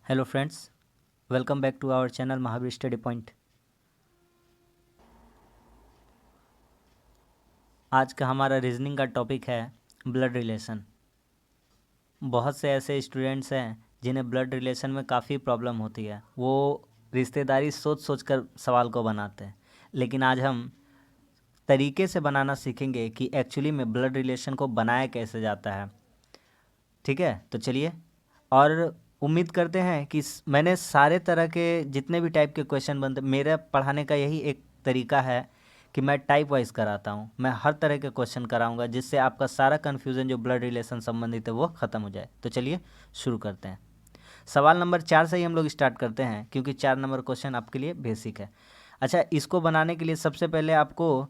Hello friends, welcome back to our channel Mahavir study point. आज का हमारा रीजनिंग का टॉपिक है ब्लड रिलेशन। बहुत से ऐसे स्टूडेंट्स हैं जिन्हें ब्लड रिलेशन में काफ़ी प्रॉब्लम होती है। वो रिश्तेदारी सोच सोच कर सवाल को बनाते हैं, लेकिन आज हम तरीके से बनाना सीखेंगे कि एक्चुअली में ब्लड रिलेशन को बनाया कैसे जाता है। ठीक है, तो चलिए। और उम्मीद करते हैं कि मैंने सारे तरह के जितने भी टाइप के क्वेश्चन बनते, मेरा पढ़ाने का यही एक तरीका है कि मैं टाइप वाइज कराता हूँ। मैं हर तरह के क्वेश्चन कराऊंगा जिससे आपका सारा कन्फ्यूज़न जो ब्लड रिलेशन संबंधित है वो ख़त्म हो जाए। तो चलिए शुरू करते हैं। सवाल नंबर 4 से ही हम लोग स्टार्ट करते हैं, क्योंकि 4 नंबर क्वेश्चन आपके लिए बेसिक है। अच्छा, इसको बनाने के लिए सबसे पहले आपको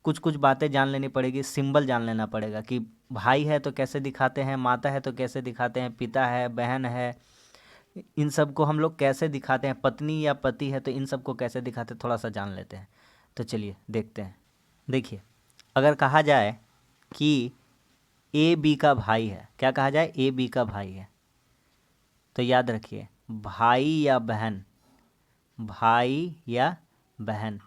कुछ कुछ बातें जान लेनी पड़ेगी। सिंबल जान लेना पड़ेगा कि भाई है तो कैसे दिखाते हैं, माता है तो कैसे दिखाते हैं, पिता है, बहन है, इन सब को हम लोग कैसे दिखाते हैं, पत्नी या पति है तो इन सब को कैसे दिखाते हैं, थोड़ा सा जान लेते हैं। तो चलिए देखते हैं। देखिए, अगर कहा जाए कि ए बी का भाई है, क्या कहा जाए, ए बी का भाई है, तो याद रखिए भाई या बहन, भाई या बहन,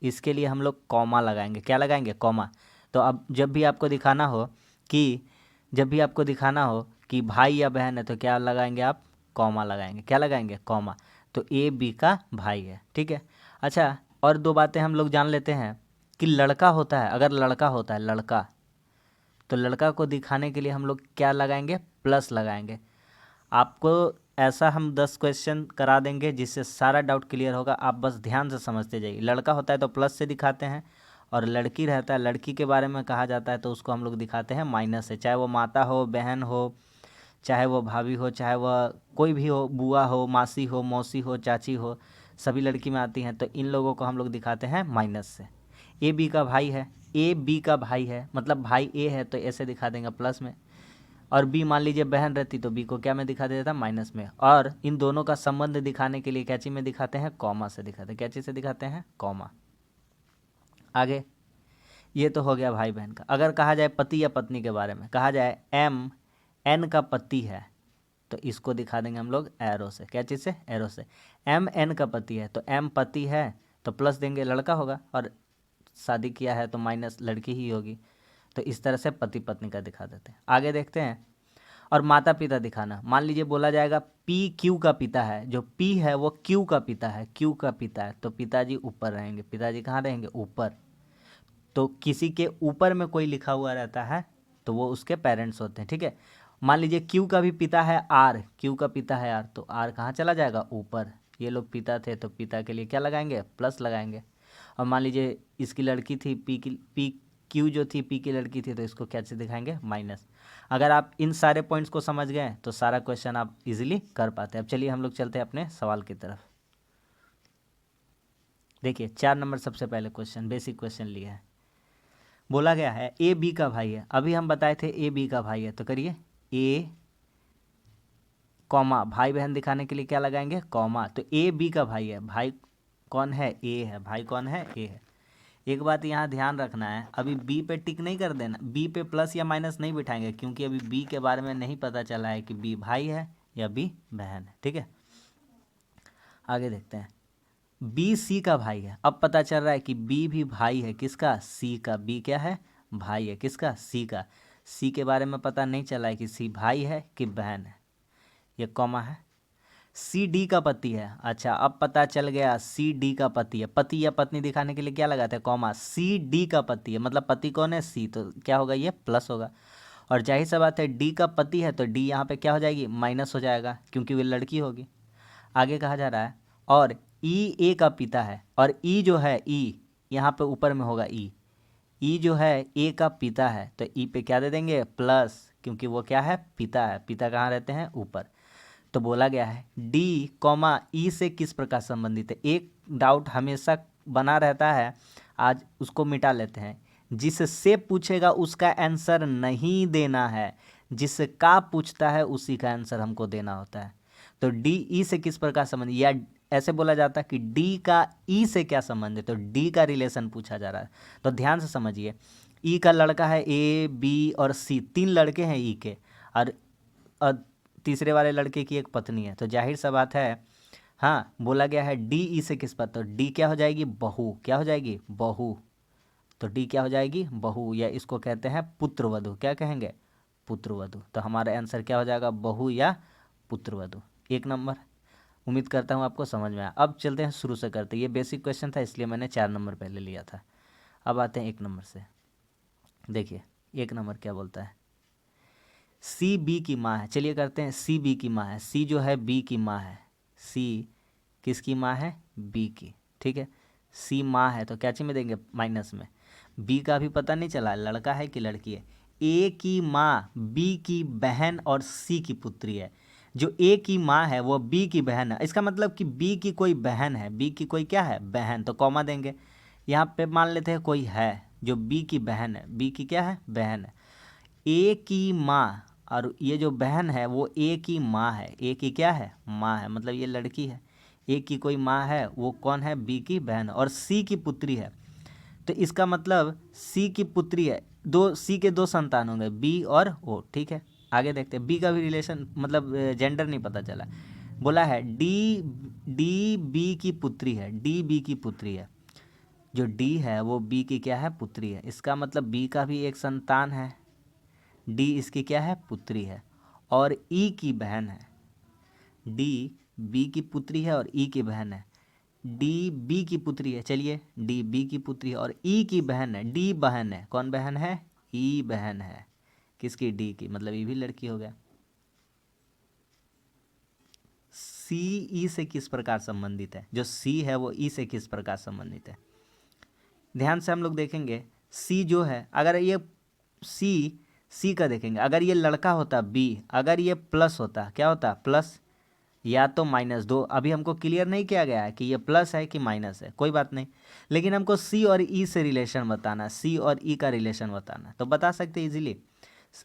इसके लिए हम लोग कॉमा लगाएंगे। क्या लगाएंगे? कॉमा। तो अब जब भी आपको दिखाना हो कि भाई या बहन है तो क्या लगाएंगे आप? कॉमा लगाएंगे। क्या लगाएंगे? कॉमा। तो ए बी का भाई है, ठीक है। अच्छा, और दो बातें हम लोग जान लेते हैं कि लड़का होता है, अगर लड़का होता है, लड़का, तो लड़का को दिखाने के लिए हम लोग क्या लगाएंगे? प्लस लगाएंगे। आपको ऐसा हम 10 क्वेश्चन करा देंगे जिससे सारा डाउट क्लियर होगा। आप बस ध्यान से समझते जाइए। लड़का होता है तो प्लस से दिखाते हैं, और लड़की रहता है, लड़की के बारे में कहा जाता है तो उसको हम लोग दिखाते हैं माइनस से। चाहे वो माता हो, बहन हो, चाहे वो भाभी हो, चाहे वह कोई भी हो, बुआ हो, मासी हो, मौसी हो, चाची हो, सभी लड़की में आती हैं, तो इन लोगों को हम लोग दिखाते हैं माइनस से। ए बी का भाई है, ए बी का भाई है मतलब भाई ए है तो ऐसे दिखा देंगे प्लस में, और बी मान लीजिए बहन रहती तो बी को क्या में दिखा देता? माइनस में। और इन दोनों का संबंध दिखाने के लिए क्या चीज़ में दिखाते हैं? कॉमा से दिखाते हैं। क्या चीज़ से दिखाते हैं? कॉमा। आगे, ये तो हो गया भाई बहन का। अगर कहा जाए पति या पत्नी के बारे में, कहा जाए एम एन का पति है, तो इसको दिखा देंगे हम लोग एरो से। क्या चीज़ से? एरो से। एम एन का पति है तो एम पति है तो प्लस देंगे, लड़का होगा, और शादी किया है तो माइनस लड़की ही होगी। तो इस तरह से पति पत्नी का दिखा देते हैं। आगे देखते हैं। और माता पिता दिखाना, मान लीजिए बोला जाएगा पी क्यू का पिता है, जो पी है वो क्यू का पिता है, क्यू का पिता है, तो पिताजी ऊपर रहेंगे। पिताजी कहाँ रहेंगे? ऊपर। तो किसी के ऊपर में कोई लिखा हुआ रहता है तो वो उसके पेरेंट्स होते हैं, ठीक है। मान लीजिए क्यू का भी पिता है आर, क्यू का पिता है आर, तो आर कहाँ चला जाएगा? ऊपर। ये लोग पिता थे तो पिता के लिए क्या लगाएंगे? प्लस लगाएंगे। और मान लीजिए इसकी लड़की थी, पी क्यू जो थी पी की लड़की थी, तो इसको क्या से दिखाएंगे? माइनस। अगर आप इन सारे पॉइंट्स को समझ गए तो सारा क्वेश्चन आप इजीली कर पाते हैं। अब चलिए हम लोग चलते हैं अपने सवाल की तरफ। देखिए 4 नंबर सबसे पहले क्वेश्चन, बेसिक क्वेश्चन लिया है। बोला गया है ए बी का भाई है। अभी हम बताए थे ए बी का भाई है, तो करिए ए कॉमा, भाई बहन दिखाने के लिए क्या लगाएंगे? कॉमा। तो ए बी का भाई है, भाई कौन है? ए है। भाई कौन है? ए है। एक बात यहाँ ध्यान रखना है, अभी बी पे टिक नहीं कर देना, बी पे प्लस या माइनस नहीं बिठाएंगे, क्योंकि अभी बी के बारे में नहीं पता चला है कि बी भाई है या बी बहन है, ठीक है। आगे देखते हैं। बी सी का भाई है। अब पता चल रहा है कि बी भी भाई है, किसका? सी का। बी क्या है? भाई है, किसका? सी का। सी के बारे में पता नहीं चला है कि सी भाई है कि बहन है, ये कॉमा है। सी डी का पति है। अच्छा, अब पता चल गया सी डी का पति है। पति या पत्नी दिखाने के लिए क्या लगाते हैं? कॉमा। सी डी का पति है मतलब पति कौन है? सी, तो क्या होगा? ये प्लस होगा। और जाहिर सा बात है डी का पति है तो डी यहाँ पे क्या हो जाएगी? माइनस हो जाएगा, क्योंकि वो लड़की होगी। आगे कहा जा रहा है और ई ए का पिता है, और ई जो है, ई यहाँ पे ऊपर में होगा, ई ई जो है ए का पिता है, तो ई पे क्या दे देंगे? प्लस, क्योंकि वो क्या है? पिता है। पिता कहाँ रहते हैं? ऊपर। तो बोला गया है डी कॉमा ई से किस प्रकार संबंधित है। एक डाउट हमेशा बना रहता है, आज उसको मिटा लेते हैं। जिससे पूछेगा उसका आंसर नहीं देना है, जिसका पूछता है उसी का आंसर हमको देना होता है। तो डी ई से किस प्रकार संबंधित, या ऐसे बोला जाता है कि डी का ई से क्या संबंध है, तो डी का रिलेशन पूछा जा रहा है। तो ध्यान से समझिए, ई का लड़का है ए बी और सी, 3 लड़के हैं ई के, और तीसरे वाले लड़के की एक पत्नी है, तो जाहिर सा बात है, हाँ बोला गया है डी ई से किस पर, तो डी क्या हो जाएगी, बहू। क्या हो जाएगी, बहू। तो डी क्या हो जाएगी, बहू, या इसको कहते हैं पुत्रवधू। क्या कहेंगे, पुत्रवधू। तो हमारा आंसर क्या हो जाएगा, बहू या पुत्रवधू। 1 नंबर। उम्मीद करता हूँ आपको समझ में आया। अब चलते हैं, शुरू से करते हैं। ये बेसिक क्वेश्चन था इसलिए मैंने 4 नंबर पहले लिया था। अब आते हैं 1 नंबर से। देखिए 1 नंबर क्या बोलता है, सी बी की माँ है। चलिए करते हैं, सी बी की माँ है। सी जो है बी की माँ है। सी किसकी माँ है, बी की। ठीक है, सी माँ है तो क्या चीज में देंगे, माइनस में। बी का भी पता नहीं चला लड़का है कि लड़की है। ए की माँ बी की बहन और सी की पुत्री है। जो ए की माँ है वो बी की बहन है, इसका मतलब कि बी की कोई बहन है, बी की कोई क्या है, बहन। तो कॉमा देंगे। यहाँ पे मान लेते हैं कोई है जो बी की बहन है, बी की क्या है, बहन है। ए की माँ, और ये जो बहन है वो ए की माँ है। ए की क्या है, माँ है, मतलब ये लड़की है। ए की कोई माँ है, वो कौन है, बी की बहन, और सी की पुत्री है। तो इसका मतलब सी की पुत्री है, दो सी के 2 संतान होंगे, बी और ओ। ठीक है, आगे देखते हैं। बी का भी रिलेशन मतलब जेंडर नहीं पता चला। बोला है डी डी बी की पुत्री है, डी बी की पुत्री है। जो डी है वो बी की क्या है, पुत्री है। इसका मतलब बी का भी एक संतान है, डी इसकी क्या है, पुत्री है, और ई की बहन है। डी बी की पुत्री है और ई की बहन है। डी बी की पुत्री है, चलिए डी बी की पुत्री है और ई की बहन है। डी बहन है, कौन बहन है, ई बहन है। किसकी, डी की, मतलब ई भी लड़की हो गया। सी ई से किस प्रकार संबंधित है, जो सी है वो ई से किस प्रकार संबंधित है। ध्यान से हम लोग देखेंगे, सी जो है, अगर ये सी का देखेंगे, अगर ये लड़का होता बी, अगर ये प्लस होता, क्या होता, प्लस या तो -2। अभी हमको क्लियर नहीं किया गया है कि ये प्लस है कि माइनस है, कोई बात नहीं, लेकिन हमको सी और ई से रिलेशन बताना, सी और ई का रिलेशन बताना। तो बता सकते इजीली,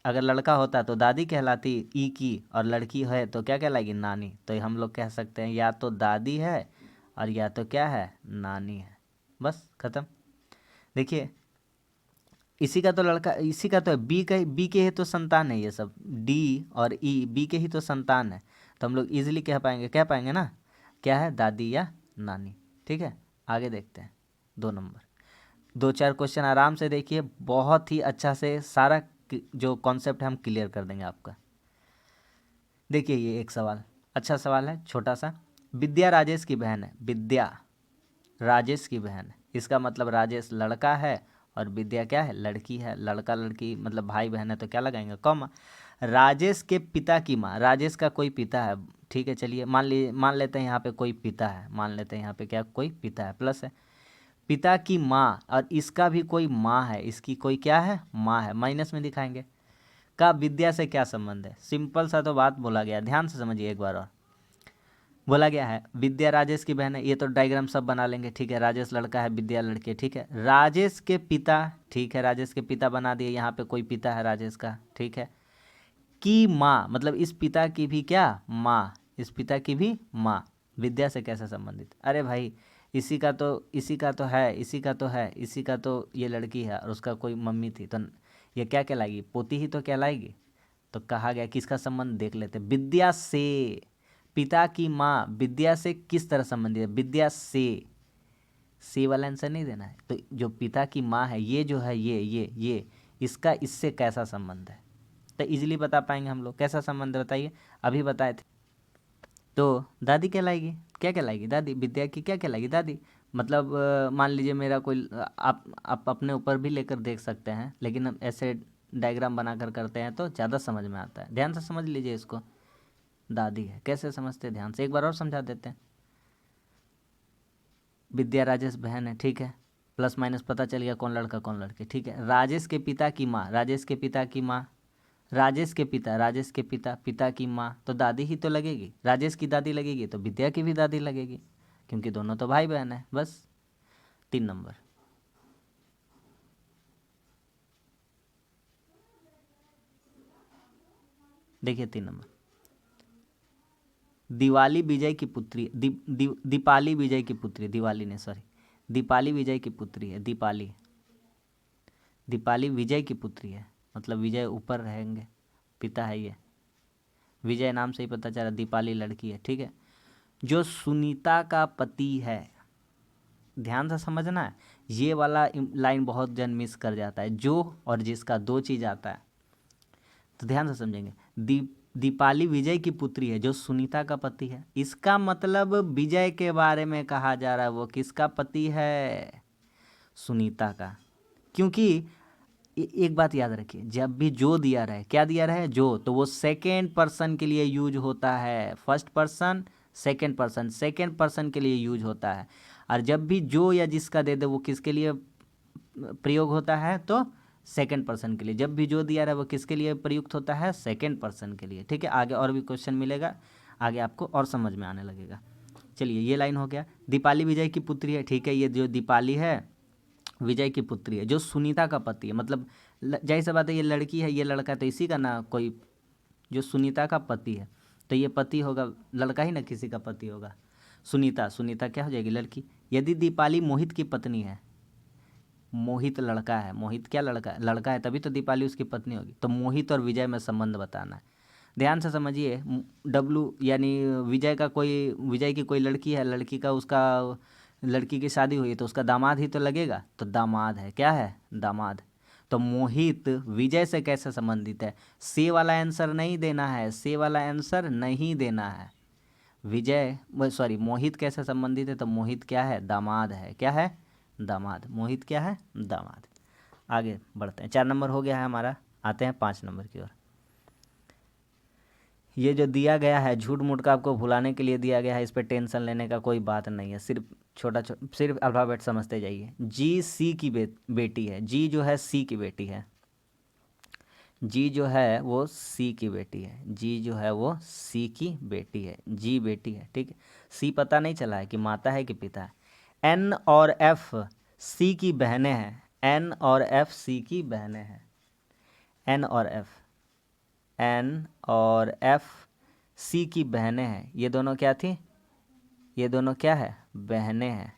अगर लड़का होता तो दादी कहलाती ई की, और लड़की है तो क्या कहलाएगी, नानी। तो हम लोग कह सकते हैं या तो दादी है और या तो क्या है, नानी है। बस खत्म। देखिए इसी का तो लड़का, इसी का तो बी के ही तो संतान है ये सब, डी और ई बी के ही तो संतान है। तो हम लोग इजीली कह पाएंगे ना, क्या है, दादी या नानी। ठीक है, आगे देखते हैं। 2 नंबर, 2-4 क्वेश्चन आराम से देखिए, बहुत ही अच्छा से सारा जो कॉन्सेप्ट है हम क्लियर कर देंगे आपका। देखिए ये एक सवाल, अच्छा सवाल है, छोटा सा। विद्या राजेश की बहन है, विद्या राजेश की बहन है। इसका मतलब राजेश लड़का है और विद्या क्या है, लड़की है। लड़का लड़की मतलब भाई बहन है, तो क्या लगाएंगे, कॉमा। राजेश के पिता की माँ, राजेश का कोई पिता है। ठीक है, चलिए मान लेते हैं यहाँ पे कोई पिता है, मान लेते हैं यहाँ पे क्या, कोई पिता है, प्लस है। पिता की माँ, और इसका भी कोई माँ है, इसकी कोई क्या है, माँ है, माइनस में दिखाएंगे। का विद्या से क्या संबंध है, सिंपल सा तो बात बोला गया, ध्यान से समझिए एक बार और। बोला गया है विद्या राजेश की बहन है, ये तो डायग्राम सब बना लेंगे। ठीक है, राजेश लड़का है, विद्या लड़की है। ठीक है, राजेश के पिता, ठीक है, राजेश के पिता बना दिए, यहाँ पे कोई पिता है राजेश का। ठीक है, की माँ, मतलब इस पिता की भी क्या, माँ, इस पिता की भी माँ। विद्या से कैसे संबंधित, अरे भाई इसी का तो है, इसी का तो है, इसी का तो ये लड़की है और उसका कोई मम्मी थी, तो ये क्या कहलाएगी, पोती ही तो कहलाएगी। तो कहा गया किसका संबंध देख लेते, विद्या से। पिता की माँ विद्या से किस तरह संबंधित है, विद्या से वाला आंसर नहीं देना है। तो जो पिता की माँ है, ये जो है, ये इसका इससे कैसा संबंध है, तो इजीली बता पाएंगे हम लोग। कैसा संबंध बताइए, अभी बताए थे। तो दादी कहलाएगी, क्या कहलाएगी, दादी। विद्या की क्या कहलाएगी, दादी। मतलब मान लीजिए मेरा कोई आप अपने ऊपर भी लेकर देख सकते हैं, लेकिन हम ऐसे डायग्राम बनाकर करते हैं तो ज़्यादा समझ में आता है। ध्यान से समझ लीजिए इसको, दादी है, कैसे समझते हैं, ध्यान से एक बार और समझा देते हैं। विद्या राजेश बहन है, ठीक है, प्लस माइनस पता चल गया कौन लड़का कौन लड़की। ठीक है, राजेश के पिता की माँ, राजेश के पिता की माँ, राजेश के पिता पिता की माँ, तो दादी ही तो लगेगी। राजेश की दादी लगेगी तो विद्या की भी दादी लगेगी, क्योंकि दोनों तो भाई बहन है। बस 3 नंबर, देखिए 3 नंबर। दिवाली विजय की पुत्री, दीपाली विजय की पुत्री, दिवाली ने सॉरी, दीपाली विजय की पुत्री है। दीपाली विजय की पुत्री है, मतलब विजय ऊपर रहेंगे, पिता है ये। विजय नाम से ही पता चला, दीपाली लड़की है, ठीक है। जो सुनीता का पति है, ध्यान से समझना है, ये वाला लाइन बहुत जन मिस कर जाता है, जो और जिसका दो चीज़ आता है, तो ध्यान से समझेंगे। दीपाली विजय की पुत्री है, जो सुनीता का पति है, इसका मतलब विजय के बारे में कहा जा रहा है, वो किसका पति है? सुनीता का। क्योंकि एक बात याद रखिए, जब भी जो दिया रहे, क्या दिया रहे, जो, तो वो सेकेंड पर्सन के लिए यूज होता है। फर्स्ट पर्सन, सेकेंड पर्सन के लिए यूज होता है। और जब भी जो या जिसका दे दे, वो किसके लिए प्रयोग होता है? तो सेकेंड पर्सन के लिए। जब भी जो दिया रहा है वो किसके लिए प्रयुक्त होता है? सेकेंड पर्सन के लिए, ठीक है। आगे और भी क्वेश्चन मिलेगा, आगे आपको और समझ में आने लगेगा। चलिए, ये लाइन हो गया। दीपाली विजय की पुत्री है, ठीक है। ये जो दीपाली है विजय की पुत्री है, जो सुनीता का पति है, मतलब जाहिर सी बात है, ये लड़की है, ये लड़का, तो इसी का ना कोई, जो सुनीता का पति है, तो ये पति होगा, लड़का ही ना किसी का पति होगा। सुनीता क्या हो जाएगी? लड़की। यदि दीपाली मोहित की पत्नी है, मोहित लड़का है, मोहित क्या लड़का है, तभी तो दीपाली उसकी पत्नी होगी। तो मोहित और विजय में संबंध बताना है। ध्यान से समझिए, डब्लू यानी विजय की कोई लड़की है, लड़की का उसका लड़की की शादी हुई तो उसका दामाद ही तो लगेगा, तो दामाद है, क्या है? दामाद। तो मोहित विजय से कैसे संबंधित है? से वाला आंसर नहीं देना है, से वाला आंसर नहीं देना है। मोहित कैसे संबंधित है? तो मोहित क्या है? दामाद है, क्या है? दामाद। मोहित क्या है? दामाद। आगे बढ़ते हैं, 4 नंबर हो गया है हमारा, आते हैं 5 नंबर की ओर। ये जो दिया गया है, झूठ मूठ का आपको भुलाने के लिए दिया गया है, इस पर टेंशन लेने का कोई बात नहीं है, सिर्फ अल्फ़ाबेट समझते जाइए। जी सी की बेटी है, जी जो है सी की बेटी है, जी जो है वो सी की बेटी है, जी जो है वो सी की बेटी है, जी बेटी है, ठीक है। सी पता नहीं चला है कि माता है कि पिता है। एन और एफ सी की बहनें हैं, एन और एफ सी की बहनें हैं। एन और एफ सी की बहनें हैं। ये दोनों क्या थी? ये दोनों क्या है? बहनें हैं।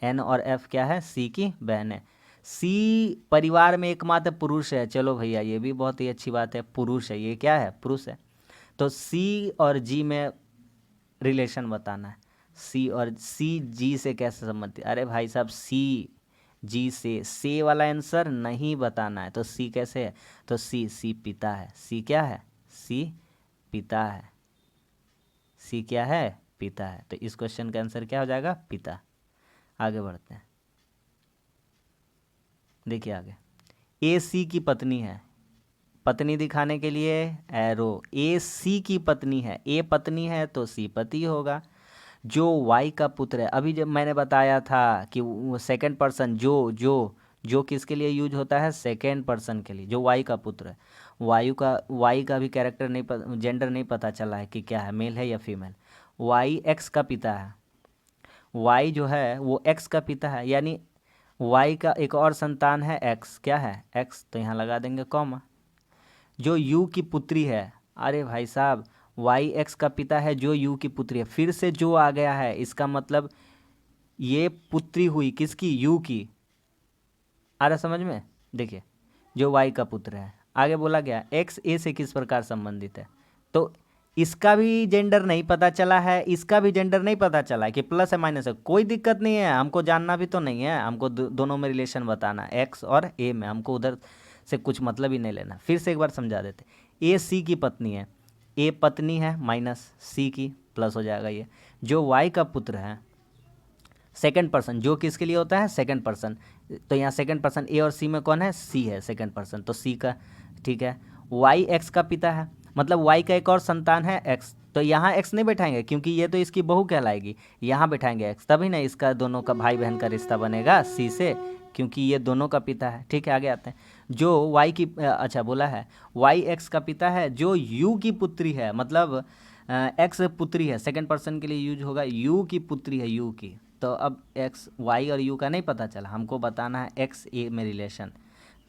एन और एफ क्या है? सी की बहनें। सी परिवार में एकमात्र पुरुष है, चलो भैया ये भी बहुत ही अच्छी बात है, पुरुष है, ये क्या है? पुरुष है। तो सी और जी में रिलेशन बताना है। सी जी से कैसे संबंधित? अरे भाई साहब, सी जी से वाला आंसर नहीं बताना है, तो सी कैसे है? तो सी पिता है, सी क्या है? सी पिता है, सी क्या है? पिता है। तो इस क्वेश्चन का आंसर क्या हो जाएगा? पिता। आगे बढ़ते हैं, देखिए आगे। ए सी की पत्नी है, पत्नी दिखाने के लिए एरो, ए सी की पत्नी है, ए पत्नी है तो सी पति होगा। जो वाई का पुत्र है, अभी जब मैंने बताया था कि वो सेकंड पर्सन, जो किसके लिए यूज होता है? सेकंड पर्सन के लिए। जो वाई का पुत्र है, वाई का भी कैरेक्टर नहीं, जेंडर नहीं पता चला है कि क्या है, मेल है या फीमेल। वाई एक्स का पिता है, वाई जो है वो एक्स का पिता है, यानी वाई का एक और संतान है एक्स, क्या है? एक्स। तो यहाँ लगा देंगे कॉमा। जो यू की पुत्री है, अरे भाई साहब, वाई एक्स का पिता है, जो यू की पुत्री है, फिर से जो आ गया है, इसका मतलब ये पुत्री हुई किसकी? यू की। आ रहा समझ में? देखिए, जो वाई का पुत्र है, आगे बोला गया एक्स ए से किस प्रकार संबंधित है, तो इसका भी जेंडर नहीं पता चला है, इसका भी जेंडर नहीं पता चला है कि प्लस है माइनस है, कोई दिक्कत नहीं है, हमको जानना भी तो नहीं है, हमको दोनों में रिलेशन बताना, एक्स और ए में, हमको उधर से कुछ मतलब ही नहीं लेना। फिर से एक बार समझा देते। ए सी की पत्नी है, ए पत्नी है माइनस सी की, प्लस हो जाएगा ये। जो वाई का पुत्र है, सेकंड पर्सन, जो किसके लिए होता है? Second person. तो यहाँ सेकंड पर्सन ए और सी में कौन है? सी है सेकंड पर्सन, तो सी का, ठीक है। वाई एक्स का पिता है, मतलब वाई का एक और संतान है एक्स, तो यहाँ एक्स नहीं बैठाएंगे क्योंकि ये तो इसकी बहू कहलाएगी, यहाँ बैठाएंगे एक्स, तभी ना इसका दोनों का भाई बहन का रिश्ता बनेगा सी से, क्योंकि ये दोनों का पिता है, ठीक है। आगे आते हैं। जो वाई की अच्छा बोला है, वाई एक्स का पिता है, जो यू की पुत्री है, मतलब एक्स पुत्री है, सेकंड पर्सन के लिए यूज होगा, यू की पुत्री है, यू की। तो अब एक्स वाई और यू का नहीं पता चला, हमको बताना है एक्स ए में रिलेशन,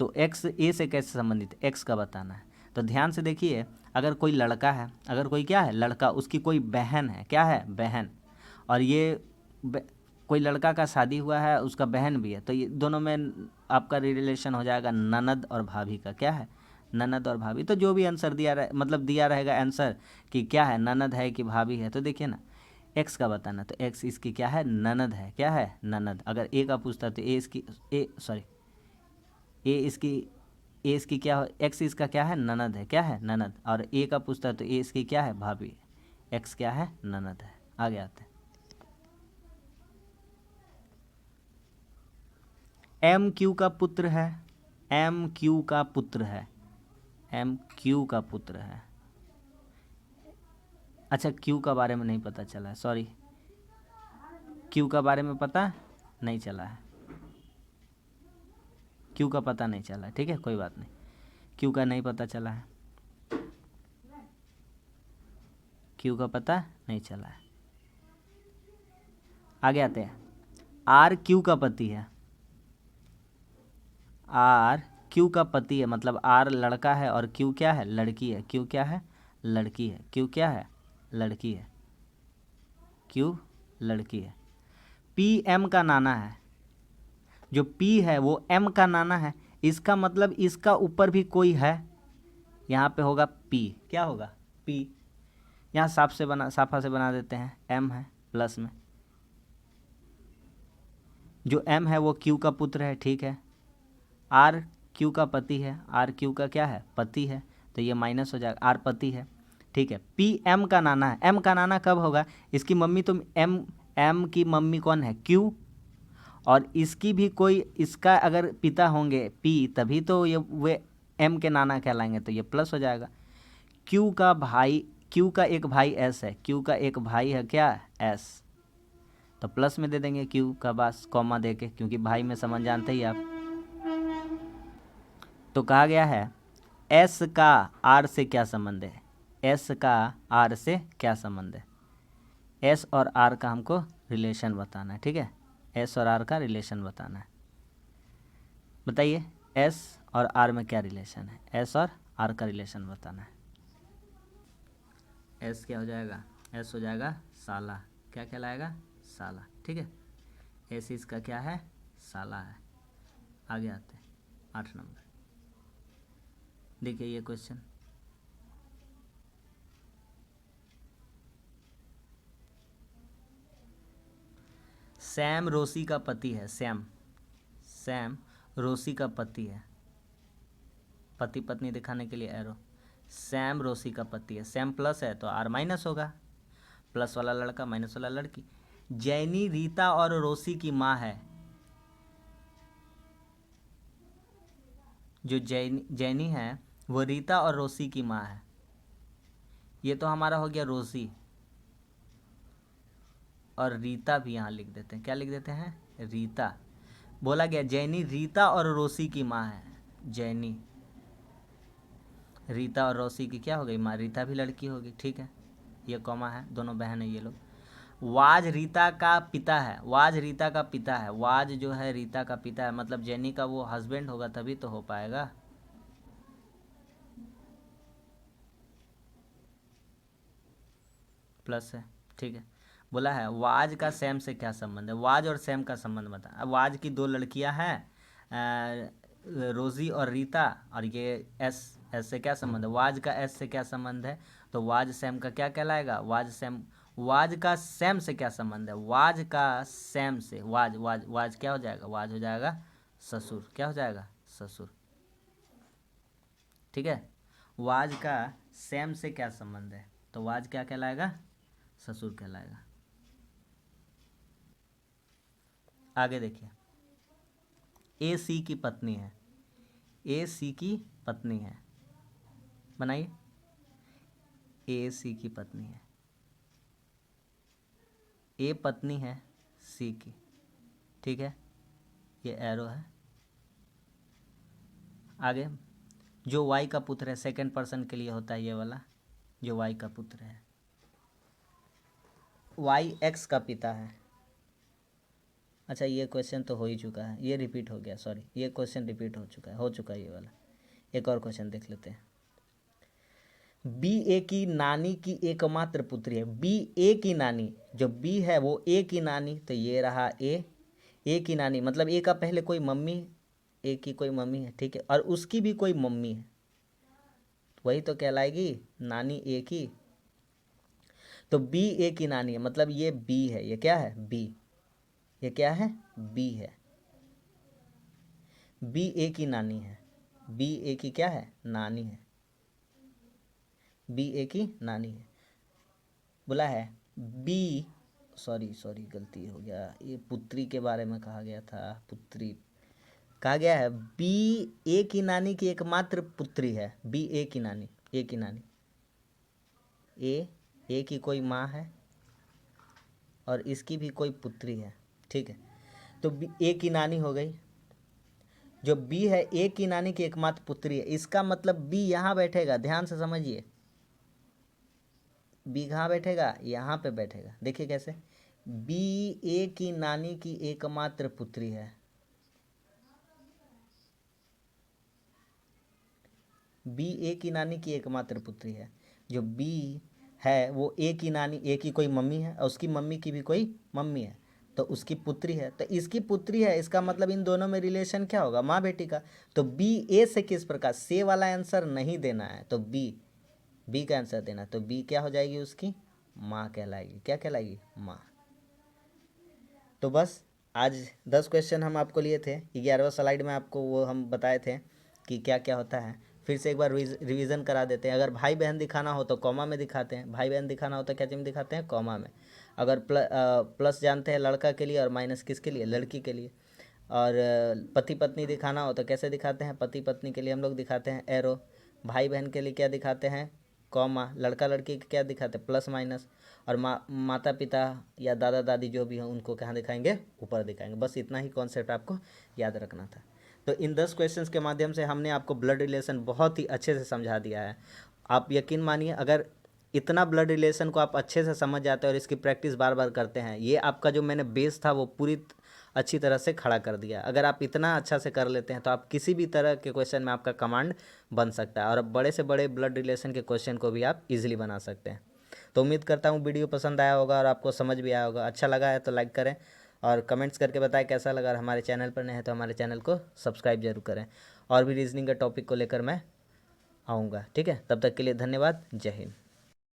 तो एक्स ए से कैसे संबंधित, एक्स का बताना है। तो ध्यान से देखिए, अगर कोई लड़का है, अगर कोई क्या है? लड़का, उसकी कोई बहन है, क्या है? बहन। और ये कोई लड़का का शादी हुआ है, उसका बहन भी है, तो ये दोनों में आपका रिलेशन हो जाएगा ननद और भाभी का, क्या है? ननद और भाभी, तो जो भी आंसर दिया रहे मतलब दिया रहेगा आंसर कि क्या है, ननद है कि भाभी है। तो देखिए ना, एक्स का बताना, तो एक्स इसकी क्या है, ननद है। क्या है, ननद। अगर ए का पूछता तो ए इसकी ए इसकी ए इसकी क्या हो, एक्स इसका क्या है, ननद है। क्या है, ननद। और ए का पूछता तो ए इसकी क्या है, भाभी। एक्स क्या है, ननद है। आगे आते हैं। एम क्यू का पुत्र है, एम क्यू का पुत्र है, एम क्यू का पुत्र है। अच्छा, क्यू का बारे में नहीं पता चला है, सॉरी, क्यू का बारे में पता नहीं चला है, क्यू का पता नहीं चला है। ठीक है, कोई बात नहीं, क्यू का नहीं पता चला है, क्यू का पता नहीं चला है। आगे आते हैं। आर क्यू का पति है, आर क्यू का पति है, मतलब आर लड़का है और क्यू क्या है, लड़की है। क्यू क्या है, लड़की है। क्यू क्या है, लड़की है। क्यू लड़की है। पी एम का नाना है, जो पी है वो एम का नाना है, इसका मतलब इसका ऊपर भी कोई है, यहाँ पे होगा पी। क्या होगा, पी। यहाँ साफा से बना देते हैं, एम है प्लस में, जो एम है वो क्यू का पुत्र है। ठीक है, आर क्यू का पति है, आर क्यू का क्या है, पति है, तो ये माइनस हो जाएगा, आर पति है। ठीक है, पी एम का नाना है। एम का नाना कब होगा, इसकी मम्मी तो एम, एम की मम्मी कौन है, क्यू, और इसकी भी कोई, इसका अगर पिता होंगे पी, तभी तो ये वे एम के नाना कहलाएंगे, तो ये प्लस हो जाएगा। क्यू का भाई, क्यू का एक भाई एस है, क्यू का एक भाई है क्या, एस, तो प्लस में दे देंगे क्यू का बस कॉमा दे के, क्योंकि भाई में समझ जानते ही आप। तो कहा गया है एस का आर से क्या संबंध है, एस का आर से क्या संबंध है, एस और आर का हमको रिलेशन बताना है। ठीक है, एस और आर का रिलेशन बताना है। बताइए एस और आर में क्या रिलेशन है, एस और आर का रिलेशन बताना है। एस क्या हो जाएगा, एस हो जाएगा साला। क्या कहलाएगा, साला। ठीक है, एस इसका क्या है, साला है। आगे आते हैं 8 नंबर। देखिए ये क्वेश्चन, सैम रोसी का पति है, सैम, सैम रोसी का पति है, पति पत्नी दिखाने के लिए एरो, सैम रोसी का पति है। सैम प्लस है तो आर माइनस होगा, प्लस वाला लड़का माइनस वाला लड़की। जैनी रीता और रोसी की माँ है, जो जैनी है वो रीता और रोसी की माँ है। ये तो हमारा हो गया रोसी, और रीता भी यहाँ लिख देते हैं। क्या लिख देते हैं, रीता। बोला गया जैनी रीता और रोसी की माँ है, जैनी रीता और रोसी की क्या हो गई माँ, रीता भी लड़की होगी। ठीक है, ये कॉमा है, दोनों बहन है ये लोग। वाज रीता का पिता है, वाज रीता का पिता है, वाज जो है रीता का पिता है, मतलब जैनी का वो हस्बैंड होगा तभी तो हो पाएगा। प्लस है। ठीक है, बोला है वाज का सैम से क्या संबंध है, वाज और सैम का संबंध बता। अब वाज की 2 लड़कियां हैं, रोजी और रीता, और ये एस, एस से क्या संबंध है, वाज का एस से क्या संबंध है, तो वाज सैम का क्या कहलाएगा, वाज सैम। वाज का सैम से क्या संबंध है, वाज का सैम से, वाज वाज वाज क्या हो जाएगा, वाज हो जाएगा ससुर। क्या हो जाएगा, ससुर। ठीक है, वाज का सैम से क्या संबंध है, तो वाज क्या कहलाएगा, ससुर कहलाएगा। आगे देखिए, ए सी की पत्नी है, ए सी की पत्नी है, बनाइए, ए सी की पत्नी है, ए पत्नी है सी की। ठीक है, ये एरो है। आगे, जो वाई का पुत्र है, सेकंड पर्सन के लिए होता है ये वाला, जो वाई का पुत्र है, वाई एक्स का पिता है। अच्छा, ये क्वेश्चन तो हो ही चुका है, ये रिपीट हो गया, सॉरी, ये क्वेश्चन रिपीट हो चुका है, ये वाला। एक और क्वेश्चन देख लेते हैं। बी ए की नानी की एकमात्र पुत्री है, बी ए की नानी, जो बी है वो ए की नानी, तो ये रहा ए की नानी, मतलब ए का पहले कोई मम्मी, ए की कोई मम्मी है। ठीक है, और उसकी भी कोई मम्मी है, वही तो कहलाएगी नानी ए की। तो बी ए की नानी है, मतलब ये बी है, ये क्या है बी, ये क्या है बी है, बी ए की नानी है, बी ए की क्या है नानी है, बी ए की नानी है। बोला है बी, सॉरी सॉरी गलती हो गया, ये पुत्री के बारे में कहा गया था, पुत्री कहा गया है बी ए की नानी की एकमात्र पुत्री है, बी ए की नानी, ए की नानी, ए की कोई माँ है और इसकी भी कोई पुत्री है, ठीक है। तो बी ए की नानी हो गई, जो बी है ए की नानी की एकमात्र पुत्री है, इसका मतलब बी यहाँ बैठेगा, ध्यान से समझिए, बी कहाँ बैठेगा, यहाँ पे बैठेगा। देखिए कैसे, बी ए की नानी की एकमात्र पुत्री है, बी ए की नानी की एकमात्र पुत्री है, जो बी है वो ए की नानी, ए की कोई मम्मी है और उसकी मम्मी की भी कोई मम्मी है, तो उसकी पुत्री है, तो इसकी पुत्री है, इसका मतलब इन दोनों में रिलेशन क्या होगा, माँ बेटी का। तो बी ए से किस प्रकार, से वाला आंसर नहीं देना है, तो बी का आंसर देना, तो बी क्या हो जाएगी उसकी माँ कहलाएगी, क्या कहलाएगी माँ। तो बस आज 10 क्वेश्चन हम आपको लिए थे, 11वां स्लाइड में आपको वो हम बताए थे कि क्या क्या होता है। फिर से एक बार रिवीजन करा देते हैं। अगर भाई बहन दिखाना हो तो कॉमा में दिखाते हैं, भाई बहन दिखाना हो तो क्या चीज़ में दिखाते हैं, कॉमा में। अगर प्लस जानते हैं लड़का के लिए और माइनस किसके लिए, लड़की के लिए। और पति पत्नी दिखाना हो तो कैसे दिखाते हैं, पति पत्नी के लिए हम लोग दिखाते हैं एरो। भाई बहन के लिए क्या दिखाते हैं, कॉमा। लड़का लड़की के क्या दिखाते हैं, प्लस माइनस। और माता पिता या दादा दादी जो भी हैं उनको कहाँ दिखाएंगे, ऊपर दिखाएंगे। बस इतना ही कॉन्सेप्ट आपको याद रखना था। तो इन 10 क्वेश्चंस के माध्यम से हमने आपको ब्लड रिलेशन बहुत ही अच्छे से समझा दिया है। आप यकीन मानिए, अगर इतना ब्लड रिलेशन को आप अच्छे से समझ जाते हैं और इसकी प्रैक्टिस बार बार करते हैं, ये आपका जो मैंने बेस था वो पूरी अच्छी तरह से खड़ा कर दिया। अगर आप इतना अच्छा से कर लेते हैं तो आप किसी भी तरह के क्वेश्चन में आपका कमांड बन सकता है, और अब बड़े से बड़े ब्लड रिलेशन के क्वेश्चन को भी आप इजीली बना सकते हैं। तो उम्मीद करता हूँ वीडियो पसंद आया होगा और आपको समझ भी आया होगा। अच्छा लगा है तो लाइक करें और कमेंट्स करके बताएं कैसा लगा। और हमारे चैनल पर नए हैं तो हमारे चैनल को सब्सक्राइब जरूर करें। और भी रीजनिंग के टॉपिक को लेकर मैं आऊँगा, ठीक है। तब तक के लिए धन्यवाद, जय हिंद।